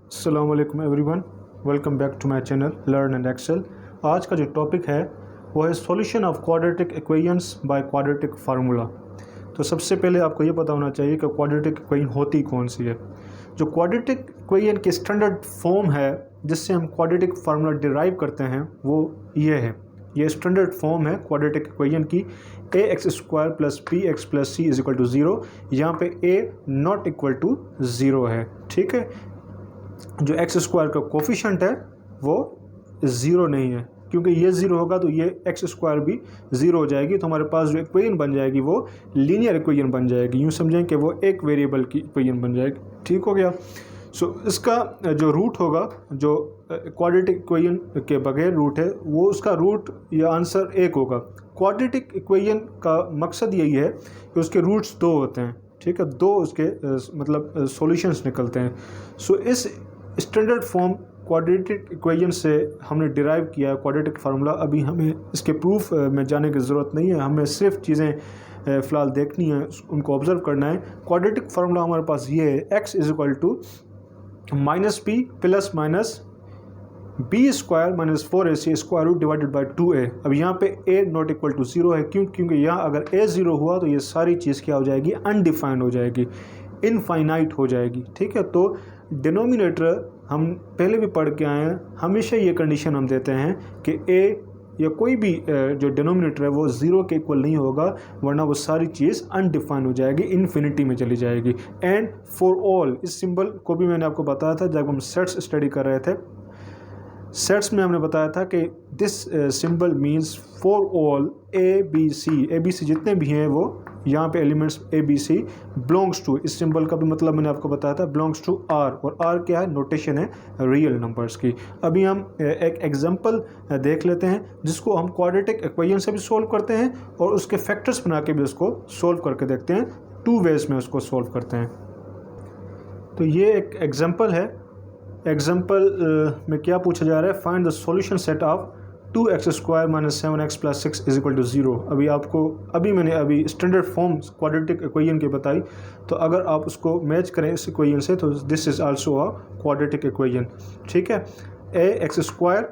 अस्सलाम वालेकुम everyone, welcome back to my channel learn and excel. आज का जो टॉपिक है वो है solution of quadratic equations by quadratic formula. तो सबसे पहले आपको ये पता होना चाहिए कि क्वाड्रेटिक इक्वेशन होती कौन सी है। जो क्वाड्रेटिक इक्वेशन की स्टैंडर्ड फॉर्म है जिससे हम क्वाड्रेटिक फार्मूला डिराइव करते हैं वो ये है। ये स्टैंडर्ड फॉर्म है क्वाड्रेटिक इक्वेशन की ax² plus bx plus c is equal to 0। यहाँ पे a नॉट इक्वल टू 0 है। ठीक है, जो x² का कोफिशेंट है वो 0 नहीं है, क्योंकि ये 0 होगा तो ये x² भी 0 हो जाएगी। तो हमारे पास जो इक्वेशन बन जाएगी वो लीनियर इक्वेशन बन जाएगी। यूँ समझें कि वो एक वेरिएबल की इक्वेशन बन जाएगी। ठीक हो गया। इसका जो रूट होगा, जो क्वाड्रेटिक इक्वेशन के बगैर रूट है, वो उसका रूट या आंसर 1 होगा। क्वाड्रेटिक इक्वेशन का मकसद यही है कि उसके रूट्स 2 होते हैं। ठीक है, 2 उसके मतलब सॉल्यूशंस निकलते हैं। इस स्टैंडर्ड फॉर्म क्वाड्रेटिक इक्वेशन से हमने डिराइव किया है क्वाड्रेटिक फार्मूला। अभी हमें इसके प्रूफ में जाने की ज़रूरत नहीं है, हमें सिर्फ चीज़ें फ़िलहाल देखनी है, उनको ऑब्ज़र्व करना है। क्वाड्रेटिक फार्मूला हमारे पास ये है, x is equal to -p plus minus b² minus 4ac square root divided by 2a। अब यहाँ पे a नॉट इक्वल टू 0 है, क्योंकि यहाँ अगर a 0 हुआ तो ये सारी चीज़ क्या हो जाएगी, अनडिफाइंड हो जाएगी, इनफाइनाइट हो जाएगी। ठीक है, तो डिनोमिनेटर हम पहले भी पढ़ के आए हैं, हमेशा ये कंडीशन हम देते हैं कि a या कोई भी जो डिनोमिनेटर है वो 0 के इक्वल नहीं होगा, वरना वो सारी चीज़ अनडिफाइंड हो जाएगी, इन्फिनिटी में चली जाएगी। एंड फॉर ऑल, इस सिंबल को भी मैंने आपको बताया था जब हम सेट्स स्टडी कर रहे थे। सेट्स में हमने बताया था कि this symbol means for all A B C जितने भी हैं वो यहाँ पे elements A B C belongs to, इस सिंबल का भी मतलब मैंने आपको बताया था, बिलोंग्स टू आर। और आर क्या है, नोटेशन है रियल नंबर्स की। अभी हम एक एग्जांपल देख लेते हैं जिसको हम क्वाड्रेटिक इक्वेशन से भी सोल्व करते हैं और उसके फैक्टर्स बना के भी उसको सोल्व करके देखते हैं। 2 वेज में उसको सोल्व करते हैं। तो ये एक एग्जाम्पल है। एग्जाम्पल में क्या पूछा जा रहा है, find the solution set of 2x² minus 7x plus 6 is equal to 0। अभी मैंने स्टैंडर्ड फॉर्म क्वाड्रेटिक इक्वेशन की बताई, तो अगर आप उसको मैच करें इस इक्वेशन से तो this is also a quadratic equation. ठीक है, ax²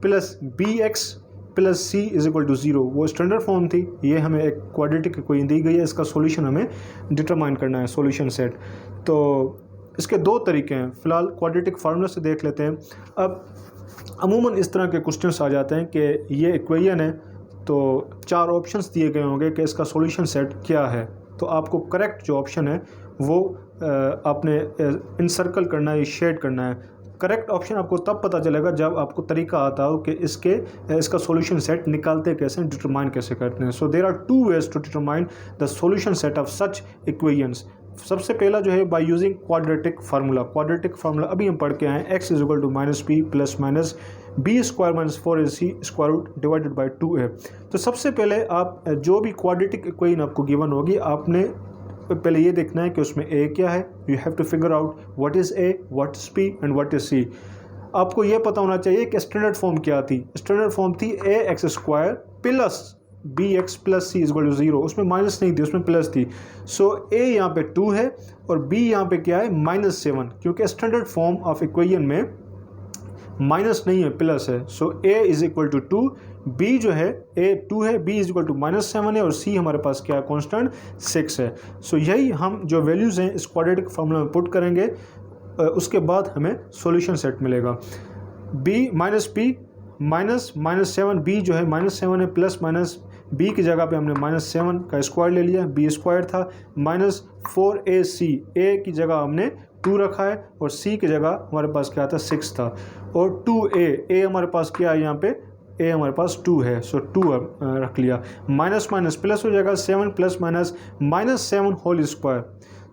plus bx plus c is equal to 0 वो स्टैंडर्ड फॉर्म थी। ये हमें एक क्वाड्रेटिक इक्वेशन दी गई है, इसका सॉल्यूशन हमें डिटरमाइन करना है, सॉल्यूशन सेट। तो इसके 2 तरीके हैं, फ़िलहाल क्वाड्रेटिक फार्मूला से देख लेते हैं। अब अमूमन इस तरह के क्वेश्चंस आ जाते हैं कि ये इक्वेशन है तो 4 ऑप्शंस दिए गए होंगे कि इसका सॉल्यूशन सेट क्या है। तो आपको करेक्ट जो ऑप्शन है वो आपने इनसर्कल करना है, शेड करना है। करेक्ट ऑप्शन आपको तब पता चलेगा जब आपको तरीका आता हो कि इसका सॉल्यूशन सेट निकालते कैसे, डिटरमाइन कैसे करते हैं। So there are 2 ways to determine the solution set of such equations. सबसे पहला जो है by using quadratic formula. Quadratic formula अभी हम पढ़ के आए, x is equal to -p plus minus b² minus 4ac square root divided by 2a। तो सबसे पहले आप जो भी क्वाड्रेटिक इक्वेशन आपको गिवन होगी, आपने पहले ये देखना है कि उसमें a क्या है। You have to figure out what is a, what is p and what is c। आपको ये पता होना चाहिए कि स्टैंडर्ड फॉर्म क्या थी। स्टैंडर्ड फॉर्म थी ax² plus bx plus c is equal to 0। उसमें माइनस नहीं थी, उसमें प्लस थी। a यहाँ पे 2 है और b यहाँ पे क्या है, -7, क्योंकि स्टैंडर्ड फॉर्म ऑफ इक्वेशन में माइनस नहीं है, प्लस है। a is equal to 2, b जो है a 2 है, b इज इक्वल टू -7 है और c हमारे पास क्या है, कॉन्स्टेंट 6 है। यही हम जो वैल्यूज़ हैं इस क्वाड्रेटिक फार्मूला में पुट करेंगे, उसके बाद हमें सॉल्यूशन सेट मिलेगा। b -p -7, b जो है -7 है, प्लस माइनस b की जगह पे हमने -7 का स्क्वायर ले लिया, b² था, -4ac, a की जगह हमने 2 रखा है और c की जगह हमारे पास क्या था, 6 था। और 2a हमारे पास क्या है, यहाँ पे a हमारे पास 2 है, 2 रख लिया। माइनस माइनस प्लस हो जाएगा, 7 प्लस माइनस -7 होल स्क्वायर।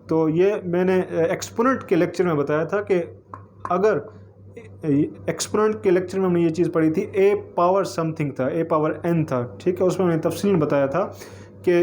तो ये मैंने एक्सपोनेंट के लेक्चर में बताया था कि अगर एक्सपोनेंट के लेक्चर में हमने ये चीज़ पढ़ी थी, a पावर समथिंग था, a पावर n था। ठीक है, उसमें मैंने तफसील में बताया था कि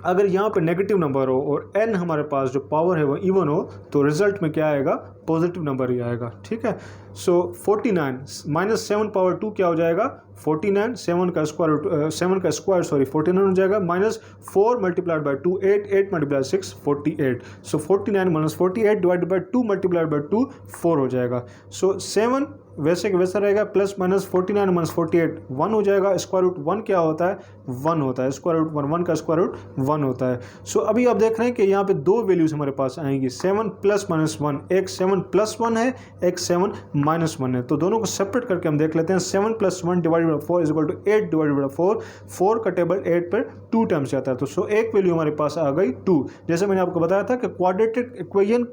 अगर यहाँ पे नेगेटिव नंबर हो और n हमारे पास जो पावर है वो इवन हो तो रिजल्ट में क्या आएगा, पॉजिटिव नंबर ही आएगा, ठीक है। सो 49 माइनस 7 पावर 2 क्या हो जाएगा 49, 7 का स्क्वायर 49 हो जाएगा, minus 4 multiplied by 2 8, 8 multiply 6 48। So 49 minus 48 divided by 2 multiplied by 2 4 हो जाएगा। सो 7 वैसे के वैसा रहेगा, प्लस माइनस 49 माइनस 48 1 हो जाएगा। स्क्वायर रूट 1 क्या होता है 1 होता है, स्क्वायर रूट 1 का स्क्वायर रूट 1 होता है। सो अभी आप देख रहे हैं कि यहाँ पे दो वैल्यूज हमारे पास आएंगी, 7 प्लस माइनस 1, एक 7 प्लस 1 है, एक 7 माइनस 1 है। तो दोनों को सेपरेट करके हम देख लेते हैं। 7 plus 1 divided by 4 is equal to 8 divided by 4, 4 का टेबल 8 पर 2 टाइम्स आता है। तो सो एक वैल्यू हमारे पास आ गई 2। जैसे मैंने आपको बताया था कि क्वाड्रेटिक इक्वेशन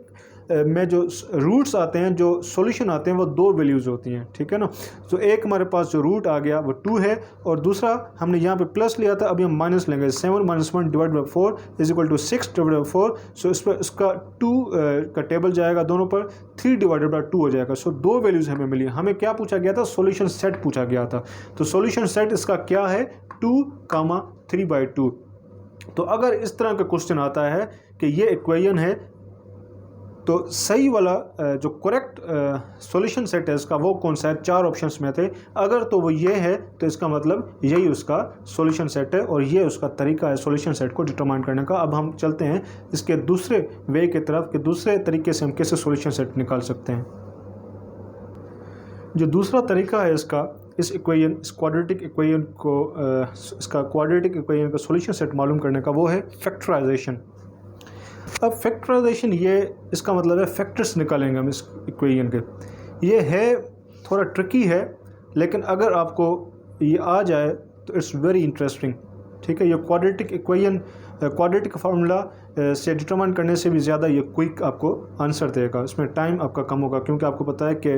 में जो रूट्स आते हैं, जो सॉल्यूशन आते हैं, वो दो वैल्यूज़ होती हैं, ठीक है ना। तो एक हमारे पास जो रूट आ गया वो 2 है, और दूसरा हमने यहाँ पे प्लस लिया था, अभी हम माइनस लेंगे। 7 minus 1 divide by 4 is equal to 6 divide by 4। So इस पर इसका 2 का टेबल जाएगा दोनों पर, 3 डिवाइडेड बाई 2 हो जाएगा। सो दो वैल्यूज़ हमें मिली। हमें क्या पूछा गया था, सॉल्यूशन सेट पूछा गया था। तो सॉल्यूशन सेट इसका क्या है 2, 3/2। तो अगर इस तरह का क्वेश्चन आता है कि ये इक्वेशन है, तो सही वाला जो करेक्ट सॉल्यूशन सेट है इसका वो कौन सा है, 4 ऑप्शंस में थे। अगर तो वो ये है तो इसका मतलब यही उसका सॉल्यूशन सेट है, और ये उसका तरीका है सॉल्यूशन सेट को डिटरमाइन करने का। अब हम चलते हैं इसके दूसरे वे की तरफ कि दूसरे तरीके से हम कैसे सॉल्यूशन सेट निकाल सकते हैं। जो दूसरा तरीका है इसका, इस इक्वेशन, इस क्वाड्रेटिक इक्वेशन को इसका क्वाड्रेटिक इक्वेशन का सॉल्यूशन सेट मालूम करने का, वो है फैक्टराइजेशन। अब फैक्टराइजेशन, ये इसका मतलब है फैक्टर्स निकालेंगे हम इस इक्वेशन के। ये है थोड़ा ट्रिकी है, लेकिन अगर आपको ये आ जाए तो इट्स वेरी इंटरेस्टिंग, ठीक है। ये क्वाड्रेटिक इक्वेशन, क्वाड्रेटिक फार्मूला से डिटरमाइन करने से भी ज़्यादा ये क्विक आपको आंसर देगा। इसमें टाइम आपका कम होगा, क्योंकि आपको पता है कि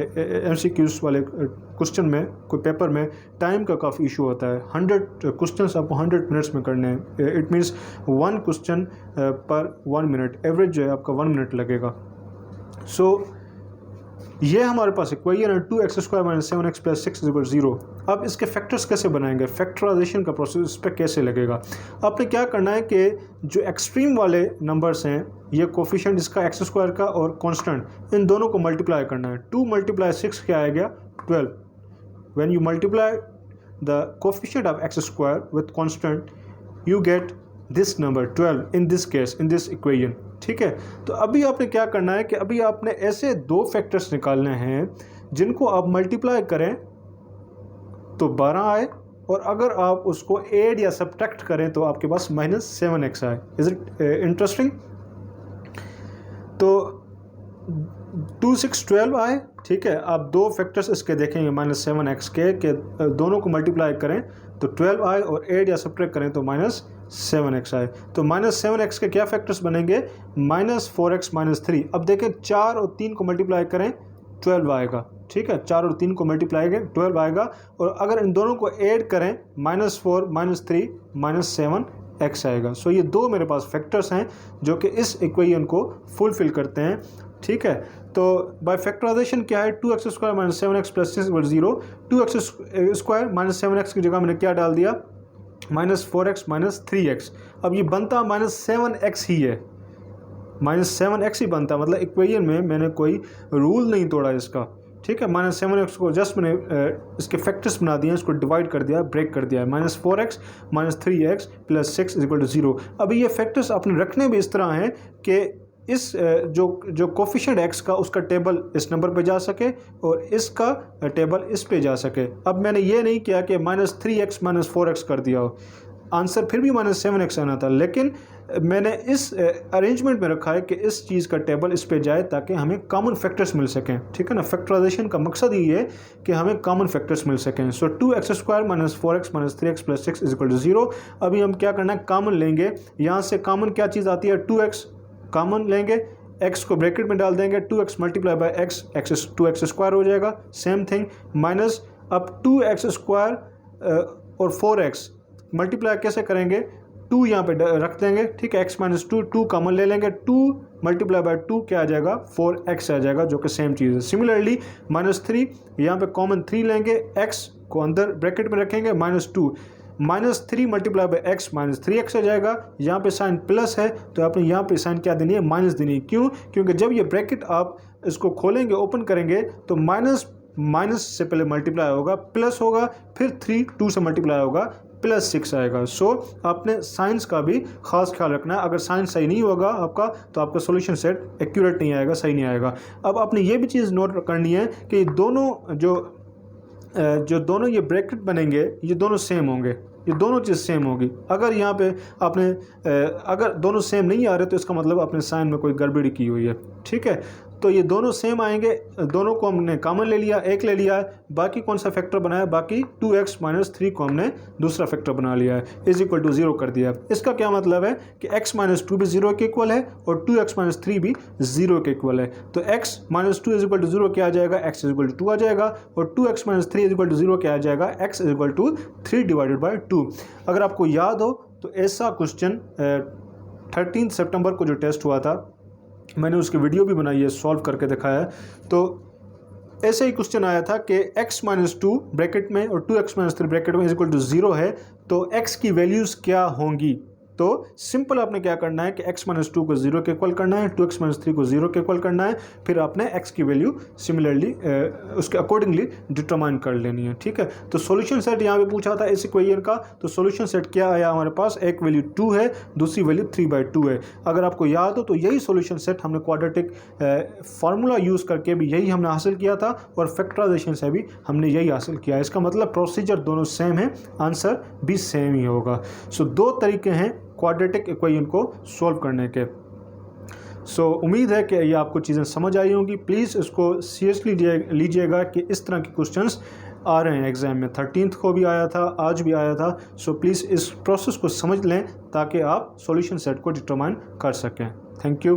MCQs वाले क्वेश्चन में, कोई पेपर में टाइम का काफ़ी इशू होता है। 100 क्वेश्चंस आपको 100 मिनट्स में करने हैं। इट मीन्स 1 क्वेश्चन पर 1 मिनट, एवरेज जो है आपका 1 मिनट लगेगा। सो ये हमारे पास इक्वेशन है 2x² - 7x + 6 = 0। अब इसके फैक्टर्स कैसे बनाएंगे, फैक्टराइजेशन का प्रोसेस इस पर कैसे लगेगा। आपने क्या करना है कि जो एक्सट्रीम वाले नंबर्स हैं, ये कोफिशिएंट इसका x² का और कांस्टेंट, इन दोनों को मल्टीप्लाई करना है। 2 × 6 क्या आ गया 12। When you multiply the coefficient of x² with constant you get this number 12 in this case, in this equation, ठीक है। तो अभी आपने क्या करना है कि अभी आपने ऐसे दो फैक्टर्स निकालने हैं जिनको आप मल्टीप्लाई करें तो 12 आए, और अगर आप उसको ऐड या सब्ट्रैक्ट करें तो आपके पास -7x आए। Is it interesting. तो 2, 6, 12 आए, ठीक है। आप दो फैक्टर्स इसके देखेंगे -7x के दोनों को मल्टीप्लाई करें तो 12 आए, और ऐड या सब्ट्रैक्ट करें तो -7x आए। तो -7x के क्या फैक्टर्स बनेंगे, -4x - 3। अब देखें 4 और 3 को मल्टीप्लाई करें 12 आएगा, ठीक है। 4 और 3 को मल्टीप्लाई करें 12 आएगा, और अगर इन दोनों को ऐड करें -4 - 3 -7x आएगा। सो ये दो मेरे पास फैक्टर्स हैं जो कि इस इक्वेशन को फुलफिल करते हैं, ठीक है। तो बाय फैक्टराइजेशन क्या है, 2x² - 7x + 6 = 0। 2x² - 7x की जगह मैंने क्या डाल दिया, -4x - 3x। अब ये बनता -7x ही है, -7x ही बनता, मतलब इक्वेशन में मैंने कोई रूल नहीं तोड़ा इसका, ठीक है। -7x को जस्ट मैंने इसके फैक्टर्स बना दिए, इसको डिवाइड कर दिया, ब्रेक कर दिया है। -4x - 3x + 6 = 0। अभी ये फैक्टर्स आपने रखने भी इस तरह हैं कि इस जो कोफिशिएंट x का उसका टेबल इस नंबर पे जा सके और इसका टेबल इस पे जा सके। अब मैंने ये नहीं किया कि -3x - 4x कर दिया हो, आंसर फिर भी -7x आना था, लेकिन मैंने इस अरेंजमेंट में रखा है कि इस चीज़ का टेबल इस पे जाए ताकि हमें कॉमन फैक्टर्स मिल सकें, ठीक है ना। फैक्टराइजेशन का मकसद ही है कि हमें कॉमन फैक्टर्स मिल सकें। सो 2x² - 4x - 3x + 6 = 0। अभी हम क्या करना है, कॉमन लेंगे। यहाँ से कॉमन क्या चीज़ आती है, 2x कॉमन लेंगे, x को ब्रैकेट में डाल देंगे, 2x × x, x 2x² हो जाएगा। सेम थिंग माइनस, अब 2x² और 4x मल्टीप्लाई कैसे करेंगे, 2 यहाँ पे रख देंगे, ठीक है। x - 2, 2 कॉमन ले लेंगे, 2 × 2 क्या आ जाएगा 4x आ जाएगा, जो कि सेम चीज़ है। सिमिलरली -3 यहाँ पे कॉमन 3 लेंगे, x को अंदर ब्रैकेट में रखेंगे, -2, -3 × x -3x आ जाएगा। यहाँ पे साइन प्लस है तो आपने यहाँ पे साइन क्या देनी है, माइनस देनी है। क्यों, क्योंकि जब ये ब्रैकेट आप इसको खोलेंगे, ओपन करेंगे तो माइनस से पहले मल्टीप्लाई होगा, प्लस होगा, फिर 3 2 से मल्टीप्लाई होगा, +6 आएगा। सो आपने साइंस का भी खास ख्याल रखना है। अगर साइंस सही नहीं होगा आपका तो आपका सॉल्यूशन सेट एक्यूरेट नहीं आएगा, सही नहीं आएगा। अब आपने ये भी चीज़ नोट करनी है कि दोनों जो दोनों ये ब्रैकेट बनेंगे ये दोनों सेम होंगे, ये दोनों चीज़ सेम होगी। अगर यहाँ पे आपने अगर दोनों सेम नहीं आ रहे तो इसका मतलब आपने साइन में कोई गड़बड़ी की हुई है, ठीक है। तो ये दोनों सेम आएंगे, दोनों को हमने कॉमन ले लिया, एक ले लिया है, बाकी कौन सा फैक्टर बनाया, बाकी 2x - 3 को हमने दूसरा फैक्टर बना लिया है, = 0 कर दिया। इसका क्या मतलब है कि x - 2 भी 0 के इक्वल है और 2x - 3 भी 0 के इक्वल है। तो x - 2 = 0 क्या आ जाएगा, x = 2 आ जाएगा, और 2x - 3 = 0 क्या आ जाएगा, x = 3/2। अगर आपको याद हो तो ऐसा क्वेश्चन 13 सितंबर को जो टेस्ट हुआ था, मैंने उसकी वीडियो भी बनाई है, सॉल्व करके दिखाया है। तो ऐसे ही क्वेश्चन आया था कि x - 2 ब्रैकेट में और 2x - 3 ब्रैकेट में = 0 है, तो x की वैल्यूज़ क्या होंगी। तो सिंपल आपने क्या करना है कि x - 2 को 0 के इक्वल करना है, 2x - 3 को 0 के इक्वल करना है, फिर आपने x की वैल्यू सिमिलरली उसके अकॉर्डिंगली डिटरमाइन कर लेनी है, ठीक है। तो सॉल्यूशन सेट यहाँ पे पूछा था इस इक्वेशन का, तो सॉल्यूशन सेट क्या आया हमारे पास, एक वैल्यू 2 है, दूसरी वैल्यू 3/2 है। अगर आपको याद हो तो यही सॉल्यूशन सेट हमने क्वाड्रेटिक फार्मूला यूज़ करके भी यही हमने हासिल किया था, और फैक्टराइजेशन से भी हमने यही हासिल किया। इसका मतलब प्रोसीजर दोनों सेम है, आंसर भी सेम ही होगा। सो 2 तरीके हैं क्वाड्रेटिक इक्वेशन को सॉल्व करने के। सो उम्मीद है कि ये आपको चीज़ें समझ आई होंगी। प्लीज़ इसको सीरियसली लीजिएगा कि इस तरह के क्वेश्चंस आ रहे हैं एग्ज़ाम में। 13th को भी आया था, आज भी आया था। सो प्लीज़ इस प्रोसेस को समझ लें ताकि आप सॉल्यूशन सेट को डिटरमाइन कर सकें। Thank you.